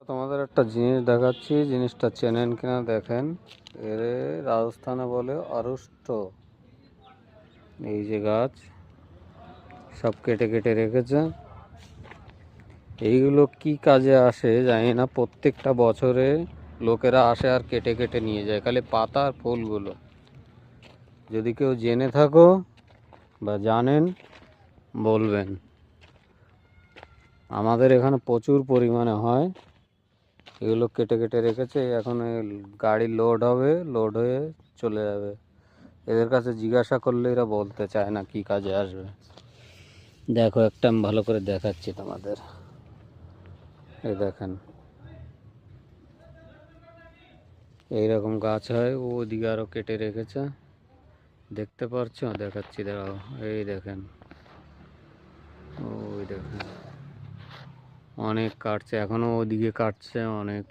তোমাদের একটা জিনিস দেখাচ্ছি, জিনিসটা চেনেন কিনা দেখেন। এর রাজস্থানে বলে অরুষ্ট। এই যে গাছ সব কেটে কেটে রেখেছে, এইগুলো কি কাজে আসে জানি না। প্রত্যেকটা বছরে লোকেরা আসে আর কেটে কেটে নিয়ে যায়, খালি পাতা আর ফুলগুলো। যদি কেউ জেনে থাকো বা জানেন বলবেন। আমাদের এখানে প্রচুর পরিমাণে হয়। এগুলো কেটে কেটে রেখেছে, এখন গাড়ি লোড হবে, লোড হয়ে চলে যাবে। এদের কাছে জিজ্ঞাসা করলে এরা বলতে চায় না কি কাজে আসবে। দেখো একটা আমি ভালো করে দেখাচ্ছি তোমাদের। এই দেখেন, এইরকম গাছ হয়, ওদিকে আরও কেটে রেখেছে, দেখতে পাচ্ছ? দেখাচ্ছি, দাঁড়াও। এই দেখেন, ওই দেখেন অনেক কাটছে, এখনো ওদিকে কাটছে অনেক।